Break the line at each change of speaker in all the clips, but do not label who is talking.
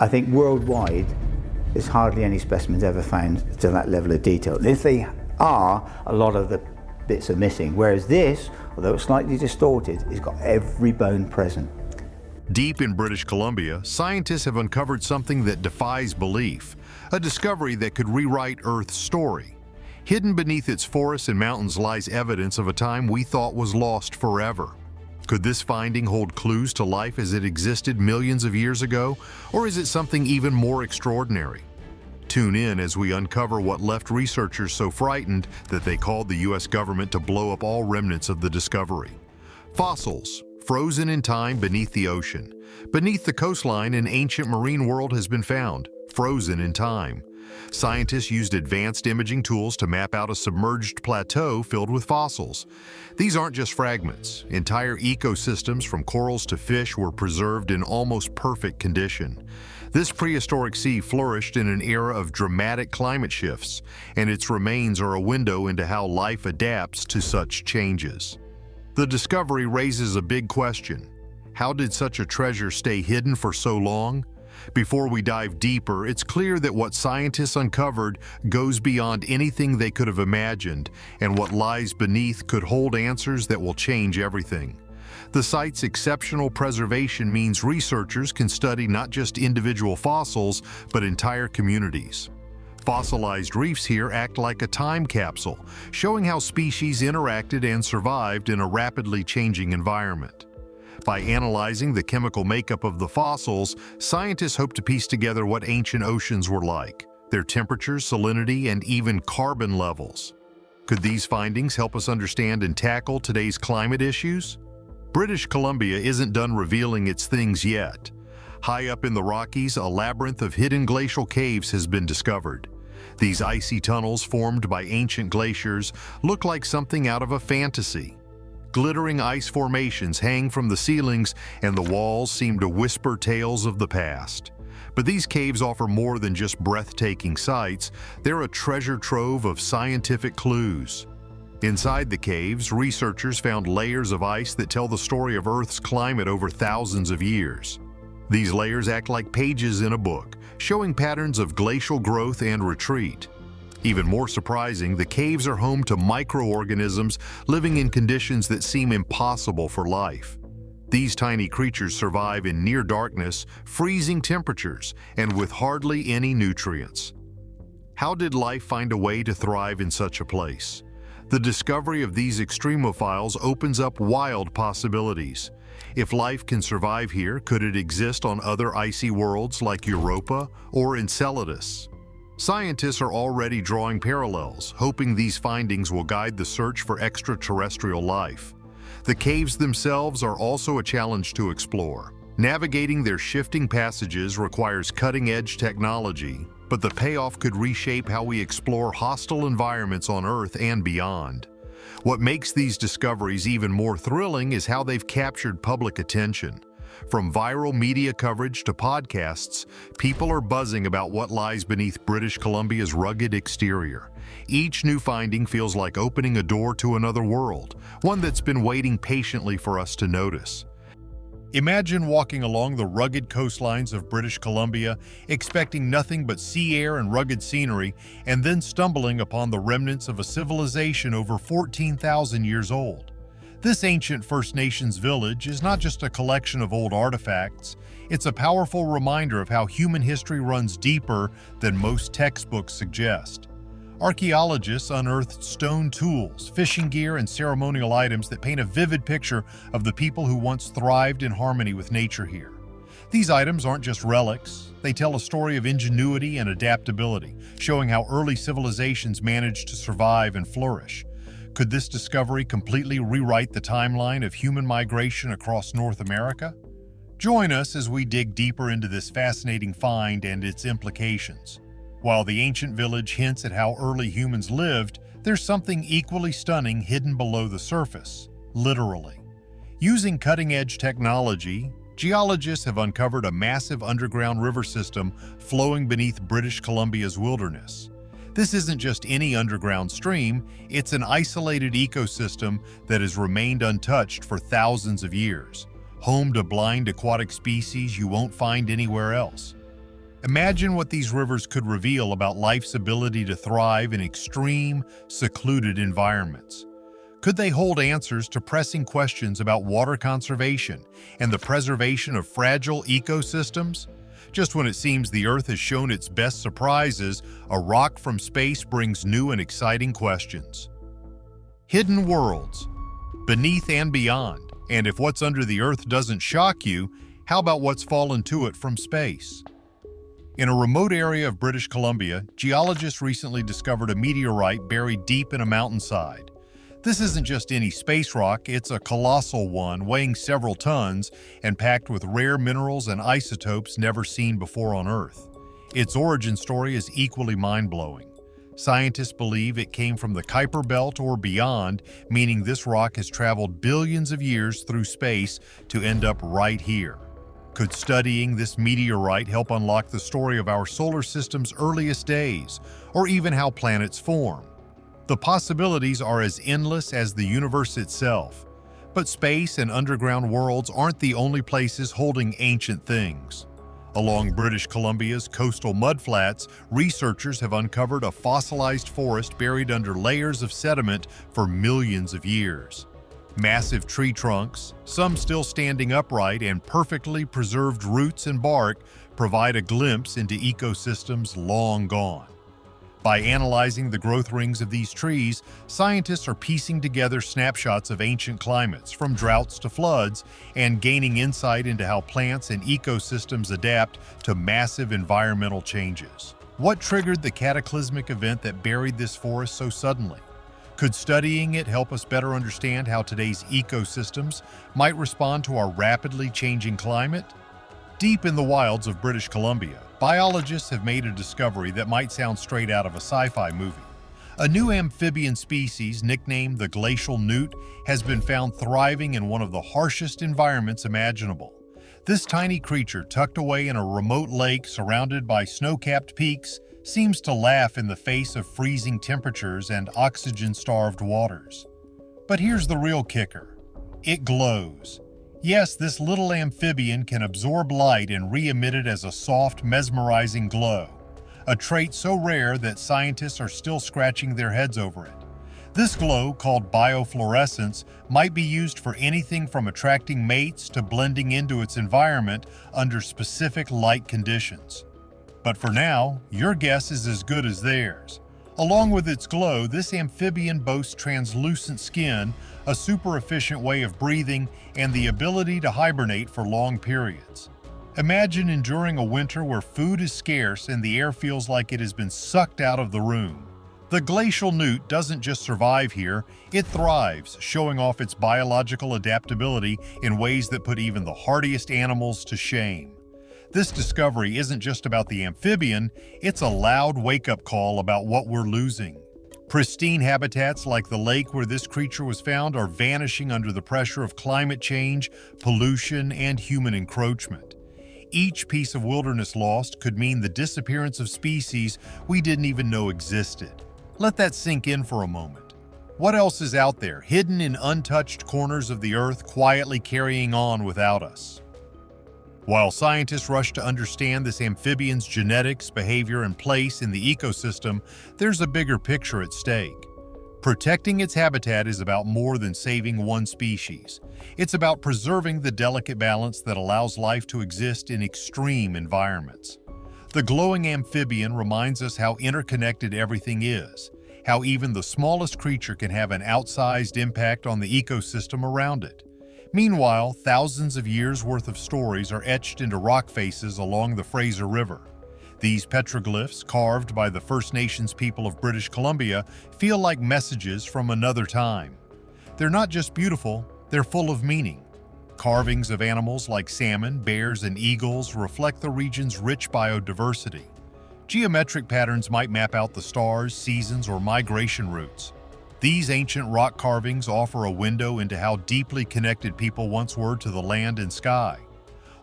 I think worldwide, there's hardly any specimens ever found to that level of detail. And if they are, a lot of the bits are missing, whereas this, although it's slightly distorted, has got every bone present.
Deep in British Columbia, scientists have uncovered something that defies belief, a discovery that could rewrite Earth's story. Hidden beneath its forests and mountains lies evidence of a time we thought was lost forever. Could this finding hold clues to life as it existed millions of years ago, or is it something even more extraordinary? Tune in as we uncover what left researchers so frightened that they called the US government to blow up all remnants of the discovery. Fossils, frozen in time beneath the ocean. Beneath the coastline, an ancient marine world has been found, frozen in time. Scientists used advanced imaging tools to map out a submerged plateau filled with fossils. These aren't just fragments. Entire ecosystems from corals to fish were preserved in almost perfect condition. This prehistoric sea flourished in an era of dramatic climate shifts, and its remains are a window into how life adapts to such changes. The discovery raises a big question. How did such a treasure stay hidden for so long? Before we dive deeper, it's clear that what scientists uncovered goes beyond anything they could have imagined, and what lies beneath could hold answers that will change everything. The site's exceptional preservation means researchers can study not just individual fossils, but entire communities. Fossilized reefs here act like a time capsule, showing how species interacted and survived in a rapidly changing environment. By analyzing the chemical makeup of the fossils, scientists hope to piece together what ancient oceans were like, their temperature, salinity, and even carbon levels. Could these findings help us understand and tackle today's climate issues? British Columbia isn't done revealing its things yet. High up in the Rockies, a labyrinth of hidden glacial caves has been discovered. These icy tunnels formed by ancient glaciers look like something out of a fantasy. Glittering ice formations hang from the ceilings, and the walls seem to whisper tales of the past. But these caves offer more than just breathtaking sights. They're a treasure trove of scientific clues. Inside the caves, researchers found layers of ice that tell the story of Earth's climate over thousands of years. These layers act like pages in a book, showing patterns of glacial growth and retreat. Even more surprising, the caves are home to microorganisms living in conditions that seem impossible for life. These tiny creatures survive in near darkness, freezing temperatures, and with hardly any nutrients. How did life find a way to thrive in such a place? The discovery of these extremophiles opens up wild possibilities. If life can survive here, could it exist on other icy worlds like Europa or Enceladus? Scientists are already drawing parallels, hoping these findings will guide the search for extraterrestrial life. The caves themselves are also a challenge to explore. Navigating their shifting passages requires cutting-edge technology, but the payoff could reshape how we explore hostile environments on Earth and beyond. What makes these discoveries even more thrilling is how they've captured public attention. From viral media coverage to podcasts, people are buzzing about what lies beneath British Columbia's rugged exterior. Each new finding feels like opening a door to another world, one that's been waiting patiently for us to notice. Imagine walking along the rugged coastlines of British Columbia, expecting nothing but sea air and rugged scenery, and then stumbling upon the remnants of a civilization over 14,000 years old. This ancient First Nations village is not just a collection of old artifacts, it's a powerful reminder of how human history runs deeper than most textbooks suggest. Archaeologists unearthed stone tools, fishing gear, and ceremonial items that paint a vivid picture of the people who once thrived in harmony with nature here. These items aren't just relics, they tell a story of ingenuity and adaptability, showing how early civilizations managed to survive and flourish. Could this discovery completely rewrite the timeline of human migration across North America? Join us as we dig deeper into this fascinating find and its implications. While the ancient village hints at how early humans lived, there's something equally stunning hidden below the surface, literally. Using cutting-edge technology, geologists have uncovered a massive underground river system flowing beneath British Columbia's wilderness. This isn't just any underground stream, it's an isolated ecosystem that has remained untouched for thousands of years, home to blind aquatic species you won't find anywhere else. Imagine what these rivers could reveal about life's ability to thrive in extreme, secluded environments. Could they hold answers to pressing questions about water conservation and the preservation of fragile ecosystems? Just when it seems the Earth has shown its best surprises, a rock from space brings new and exciting questions. Hidden worlds, beneath and beyond. And if what's under the Earth doesn't shock you, how about what's fallen to it from space? In a remote area of British Columbia, geologists recently discovered a meteorite buried deep in a mountainside. This isn't just any space rock, it's a colossal one weighing several tons and packed with rare minerals and isotopes never seen before on Earth. Its origin story is equally mind-blowing. Scientists believe it came from the Kuiper Belt or beyond, meaning this rock has traveled billions of years through space to end up right here. Could studying this meteorite help unlock the story of our solar system's earliest days, or even how planets form? The possibilities are as endless as the universe itself. But space and underground worlds aren't the only places holding ancient things. Along British Columbia's coastal mudflats, researchers have uncovered a fossilized forest buried under layers of sediment for millions of years. Massive tree trunks, some still standing upright, and perfectly preserved roots and bark provide a glimpse into ecosystems long gone. By analyzing the growth rings of these trees, scientists are piecing together snapshots of ancient climates, from droughts to floods, and gaining insight into how plants and ecosystems adapt to massive environmental changes. What triggered the cataclysmic event that buried this forest so suddenly? Could studying it help us better understand how today's ecosystems might respond to our rapidly changing climate? Deep in the wilds of British Columbia, biologists have made a discovery that might sound straight out of a sci-fi movie. A new amphibian species, nicknamed the glacial newt, has been found thriving in one of the harshest environments imaginable. This tiny creature, tucked away in a remote lake surrounded by snow-capped peaks, seems to laugh in the face of freezing temperatures and oxygen-starved waters. But here's the real kicker. It glows. Yes, this little amphibian can absorb light and re-emit it as a soft, mesmerizing glow, a trait so rare that scientists are still scratching their heads over it. This glow, called biofluorescence, might be used for anything from attracting mates to blending into its environment under specific light conditions. But for now, your guess is as good as theirs. Along with its glow, this amphibian boasts translucent skin, a super efficient way of breathing, and the ability to hibernate for long periods. Imagine enduring a winter where food is scarce and the air feels like it has been sucked out of the room. The glacial newt doesn't just survive here, it thrives, showing off its biological adaptability in ways that put even the hardiest animals to shame. This discovery isn't just about the amphibian, it's a loud wake-up call about what we're losing. Pristine habitats like the lake where this creature was found are vanishing under the pressure of climate change, pollution, and human encroachment. Each piece of wilderness lost could mean the disappearance of species we didn't even know existed. Let that sink in for a moment. What else is out there, hidden in untouched corners of the Earth, quietly carrying on without us? While scientists rush to understand this amphibian's genetics, behavior, and place in the ecosystem, there's a bigger picture at stake. Protecting its habitat is about more than saving one species. It's about preserving the delicate balance that allows life to exist in extreme environments. The glowing amphibian reminds us how interconnected everything is, how even the smallest creature can have an outsized impact on the ecosystem around it. Meanwhile, thousands of years' worth of stories are etched into rock faces along the Fraser River. These petroglyphs, carved by the First Nations people of British Columbia, feel like messages from another time. They're not just beautiful, they're full of meaning. Carvings of animals like salmon, bears, and eagles reflect the region's rich biodiversity. Geometric patterns might map out the stars, seasons, or migration routes. These ancient rock carvings offer a window into how deeply connected people once were to the land and sky.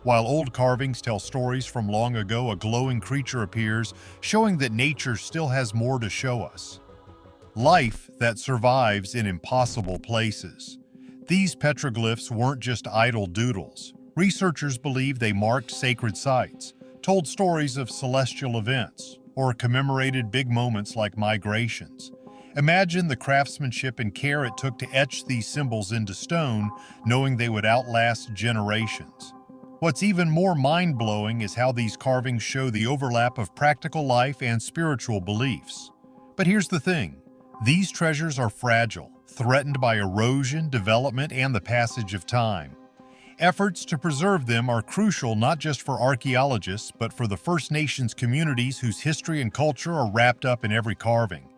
While old carvings tell stories from long ago, a glowing creature appears, showing that nature still has more to show us. Life that survives in impossible places. These petroglyphs weren't just idle doodles. Researchers believe they marked sacred sites, told stories of celestial events, or commemorated big moments like migrations. Imagine the craftsmanship and care it took to etch these symbols into stone, knowing they would outlast generations. What's even more mind-blowing is how these carvings show the overlap of practical life and spiritual beliefs. But here's the thing. These treasures are fragile, threatened by erosion, development, and the passage of time. Efforts to preserve them are crucial not just for archaeologists, but for the First Nations communities whose history and culture are wrapped up in every carving.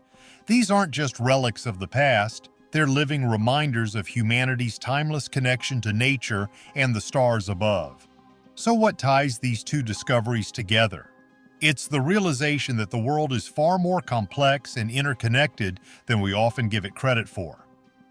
These aren't just relics of the past, they're living reminders of humanity's timeless connection to nature and the stars above. So what ties these two discoveries together? It's the realization that the world is far more complex and interconnected than we often give it credit for.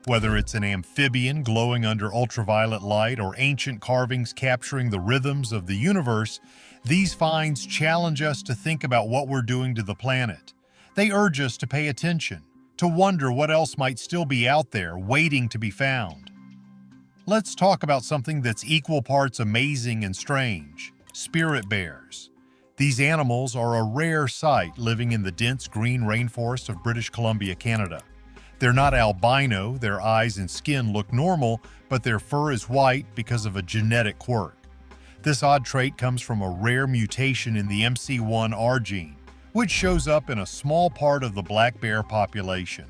Whether it's an amphibian glowing under ultraviolet light or ancient carvings capturing the rhythms of the universe, these finds challenge us to think about what we're doing to the planet. They urge us to pay attention, to wonder what else might still be out there waiting to be found. Let's talk about something that's equal parts amazing and strange: spirit bears. These animals are a rare sight living in the dense green rainforest of British Columbia, Canada. They're not albino, their eyes and skin look normal, but their fur is white because of a genetic quirk. This odd trait comes from a rare mutation in the MC1R gene, which shows up in a small part of the black bear population.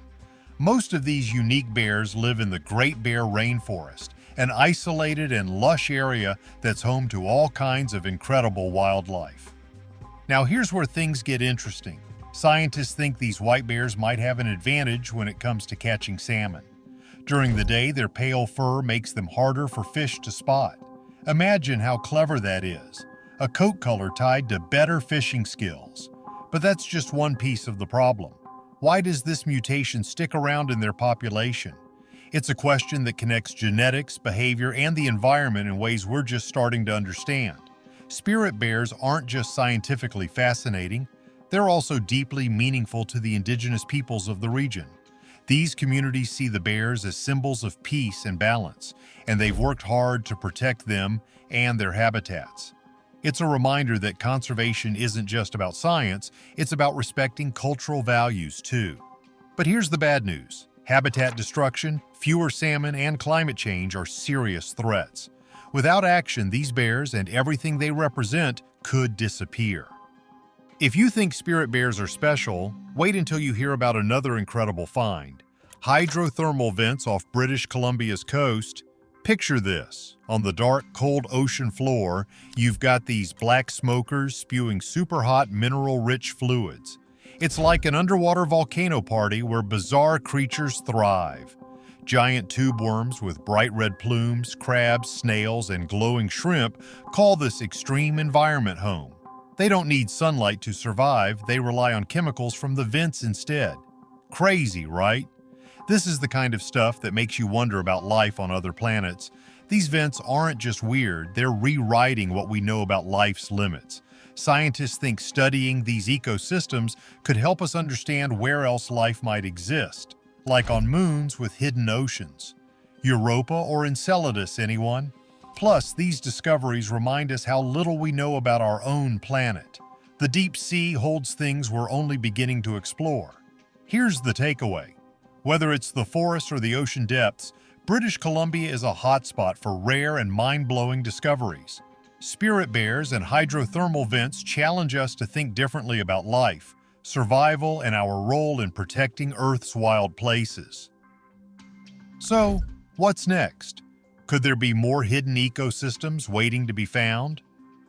Most of these unique bears live in the Great Bear Rainforest, an isolated and lush area that's home to all kinds of incredible wildlife. Now here's where things get interesting. Scientists think these white bears might have an advantage when it comes to catching salmon. During the day, their pale fur makes them harder for fish to spot. Imagine how clever that is. A coat color tied to better fishing skills. But that's just one piece of the problem. Why does this mutation stick around in their population? It's a question that connects genetics, behavior, and the environment in ways we're just starting to understand. Spirit bears aren't just scientifically fascinating, they're also deeply meaningful to the indigenous peoples of the region. These communities see the bears as symbols of peace and balance, and they've worked hard to protect them and their habitats. It's a reminder that conservation isn't just about science, it's about respecting cultural values too. But here's the bad news. Habitat destruction, fewer salmon, and climate change are serious threats. Without action, these bears and everything they represent could disappear. If you think spirit bears are special, wait until you hear about another incredible find. Hydrothermal vents off British Columbia's coast. Picture this. On the dark, cold ocean floor, you've got these black smokers spewing super hot mineral-rich fluids. It's like an underwater volcano party where bizarre creatures thrive. Giant tube worms with bright red plumes, crabs, snails, and glowing shrimp call this extreme environment home. They don't need sunlight to survive, they rely on chemicals from the vents instead. Crazy, right? This is the kind of stuff that makes you wonder about life on other planets. These vents aren't just weird, they're rewriting what we know about life's limits. Scientists think studying these ecosystems could help us understand where else life might exist, like on moons with hidden oceans. Europa or Enceladus, anyone? Plus, these discoveries remind us how little we know about our own planet. The deep sea holds things we're only beginning to explore. Here's the takeaway. Whether it's the forest or the ocean depths, British Columbia is a hotspot for rare and mind-blowing discoveries. Spirit bears and hydrothermal vents challenge us to think differently about life, survival, and our role in protecting Earth's wild places. So, what's next? Could there be more hidden ecosystems waiting to be found?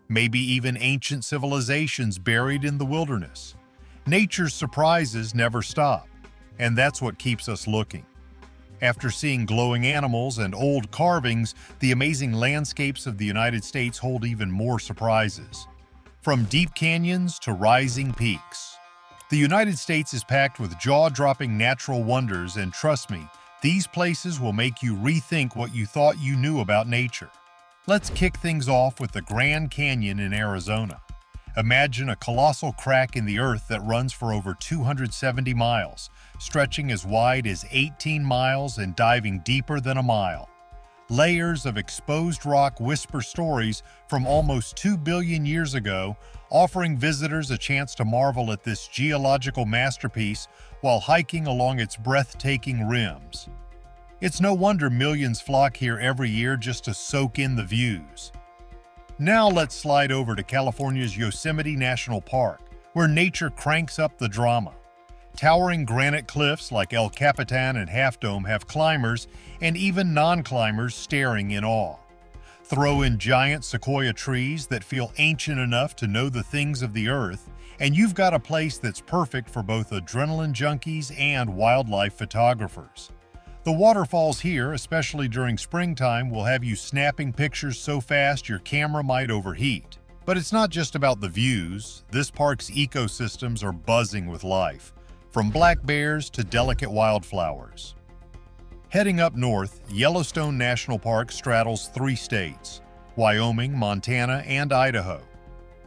Maybe even ancient civilizations buried in the wilderness? Nature's surprises never stop, and that's what keeps us looking. After seeing glowing animals and old carvings, the amazing landscapes of the United States hold even more surprises. From deep canyons to rising peaks. The United States is packed with jaw-dropping natural wonders, and trust me, these places will make you rethink what you thought you knew about nature. Let's kick things off with the Grand Canyon in Arizona. Imagine a colossal crack in the earth that runs for over 270 miles, stretching as wide as 18 miles and diving deeper than a mile. Layers of exposed rock whisper stories from almost 2 billion years ago, offering visitors a chance to marvel at this geological masterpiece while hiking along its breathtaking rims. It's no wonder millions flock here every year just to soak in the views. Now let's slide over to California's Yosemite National Park, where nature cranks up the drama. Towering granite cliffs like El Capitan and Half Dome have climbers and even non-climbers staring in awe. Throw in giant sequoia trees that feel ancient enough to know the things of the earth, and you've got a place that's perfect for both adrenaline junkies and wildlife photographers. The waterfalls here, especially during springtime, will have you snapping pictures so fast your camera might overheat. But it's not just about the views. This park's ecosystems are buzzing with life, from black bears to delicate wildflowers. Heading up north, Yellowstone National Park straddles 3 states: Wyoming, Montana, and Idaho.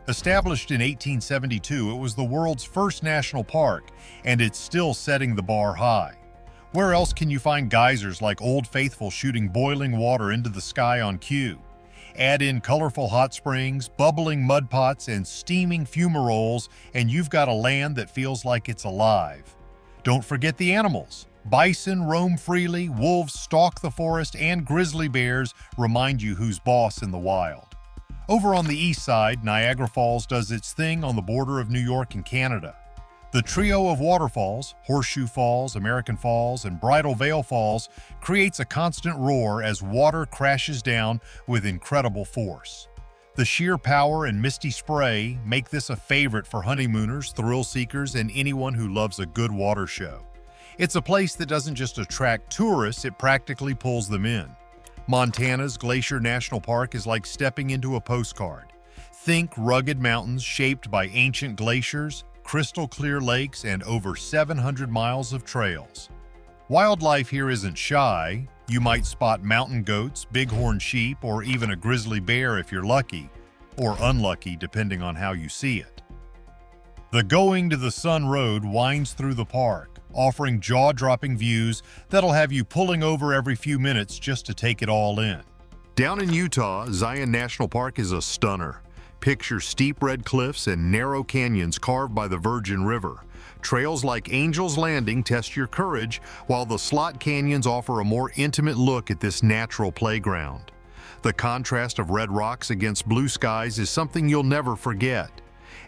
Established in 1872, it was the world's first national park, and it's still setting the bar high. Where else can you find geysers like Old Faithful shooting boiling water into the sky on cue? Add in colorful hot springs, bubbling mud pots, and steaming fumaroles, and you've got a land that feels like it's alive. Don't forget the animals. Bison roam freely, wolves stalk the forest, and grizzly bears remind you who's boss in the wild. Over on the east side, Niagara Falls does its thing on the border of New York and Canada. The trio of waterfalls, Horseshoe Falls, American Falls, and Bridal Veil Falls, creates a constant roar as water crashes down with incredible force. The sheer power and misty spray make this a favorite for honeymooners, thrill seekers, and anyone who loves a good water show. It's a place that doesn't just attract tourists, it practically pulls them in. Montana's Glacier National Park is like stepping into a postcard. Think rugged mountains shaped by ancient glaciers, crystal clear lakes, and over 700 miles of trails. Wildlife here isn't shy. You might spot mountain goats, bighorn sheep, or even a grizzly bear if you're lucky, or unlucky depending on how you see it. The Going to the Sun Road winds through the park, offering jaw-dropping views that'll have you pulling over every few minutes just to take it all in. Down in Utah, Zion National Park is a stunner. Picture steep red cliffs and narrow canyons carved by the Virgin River. Trails like Angel's Landing test your courage, while the slot canyons offer a more intimate look at this natural playground. The contrast of red rocks against blue skies is something you'll never forget.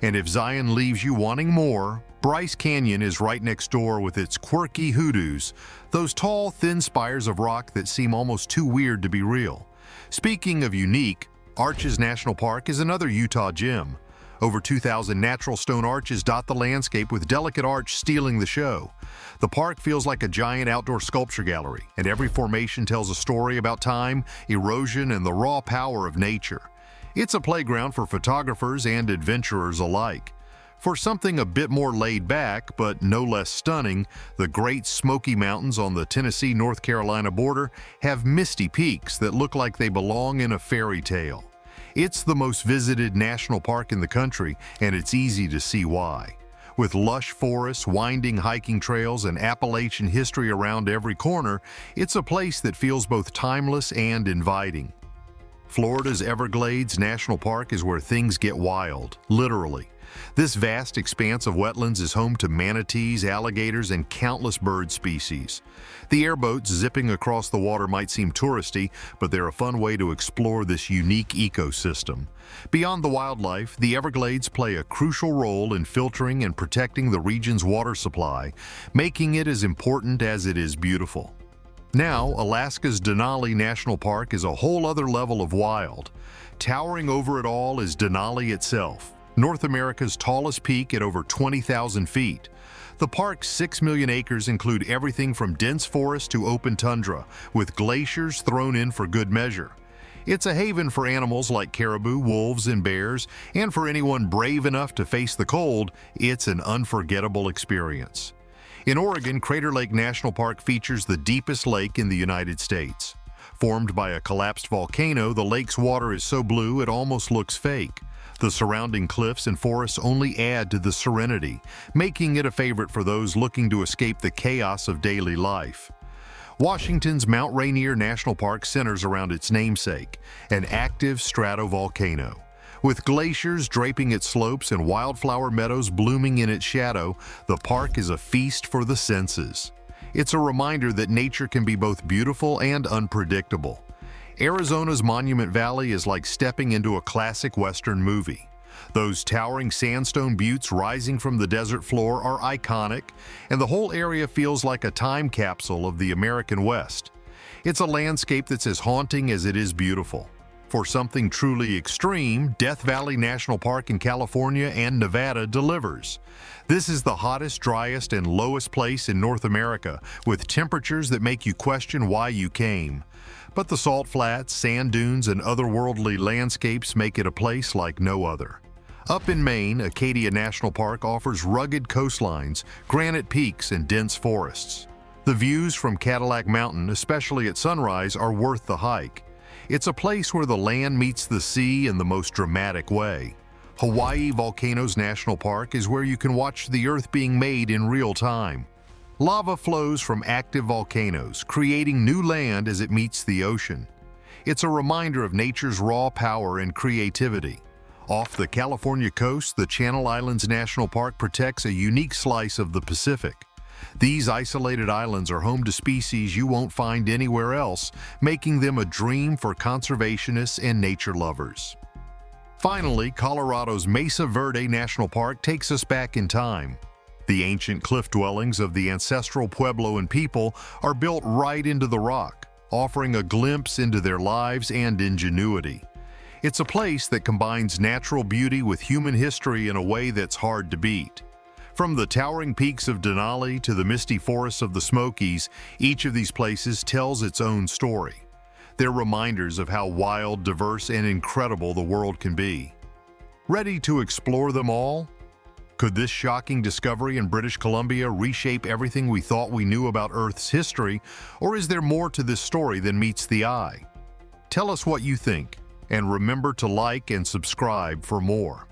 And if Zion leaves you wanting more, Bryce Canyon is right next door with its quirky hoodoos, those tall, thin spires of rock that seem almost too weird to be real. Speaking of unique, Arches National Park is another Utah gem. Over 2,000 natural stone arches dot the landscape, with delicate arch stealing the show. The park feels like a giant outdoor sculpture gallery, and every formation tells a story about time, erosion, and the raw power of nature. It's a playground for photographers and adventurers alike. For something a bit more laid back, but no less stunning, the Great Smoky Mountains on the Tennessee-North Carolina border have misty peaks that look like they belong in a fairy tale. It's the most visited national park in the country, and it's easy to see why. With lush forests, winding hiking trails, and Appalachian history around every corner, it's a place that feels both timeless and inviting. Florida's Everglades National Park is where things get wild, literally. This vast expanse of wetlands is home to manatees, alligators, and countless bird species. The airboats zipping across the water might seem touristy, but they're a fun way to explore this unique ecosystem. Beyond the wildlife, the Everglades play a crucial role in filtering and protecting the region's water supply, making it as important as it is beautiful. Now, Alaska's Denali National Park is a whole other level of wild. Towering over it all is Denali itself, North America's tallest peak at over 20,000 feet. The park's 6 million acres include everything from dense forest to open tundra, with glaciers thrown in for good measure. It's a haven for animals like caribou, wolves, and bears, and for anyone brave enough to face the cold, it's an unforgettable experience. In Oregon, Crater Lake National Park features the deepest lake in the United States. Formed by a collapsed volcano, the lake's water is so blue it almost looks fake. The surrounding cliffs and forests only add to the serenity, making it a favorite for those looking to escape the chaos of daily life. Washington's Mount Rainier National Park centers around its namesake, an active stratovolcano. With glaciers draping its slopes and wildflower meadows blooming in its shadow, the park is a feast for the senses. It's a reminder that nature can be both beautiful and unpredictable. Arizona's Monument Valley is like stepping into a classic Western movie. Those towering sandstone buttes rising from the desert floor are iconic, and the whole area feels like a time capsule of the American West. It's a landscape that's as haunting as it is beautiful. For something truly extreme, Death Valley National Park in California and Nevada delivers. This is the hottest, driest, and lowest place in North America, with temperatures that make you question why you came. But the salt flats, sand dunes, and otherworldly landscapes make it a place like no other. Up in Maine, Acadia National Park offers rugged coastlines, granite peaks, and dense forests. The views from Cadillac Mountain, especially at sunrise, are worth the hike. It's a place where the land meets the sea in the most dramatic way. Hawaii Volcanoes National Park is where you can watch the Earth being made in real time. Lava flows from active volcanoes, creating new land as it meets the ocean. It's a reminder of nature's raw power and creativity. Off the California coast, the Channel Islands National Park protects a unique slice of the Pacific. These isolated islands are home to species you won't find anywhere else, making them a dream for conservationists and nature lovers. Finally, Colorado's Mesa Verde National Park takes us back in time. The ancient cliff dwellings of the ancestral Puebloan people are built right into the rock, offering a glimpse into their lives and ingenuity. It's a place that combines natural beauty with human history in a way that's hard to beat. From the towering peaks of Denali to the misty forests of the Smokies, each of these places tells its own story. They're reminders of how wild, diverse, and incredible the world can be. Ready to explore them all? Could this shocking discovery in British Columbia reshape everything we thought we knew about Earth's history, or is there more to this story than meets the eye? Tell us what you think, and remember to like and subscribe for more.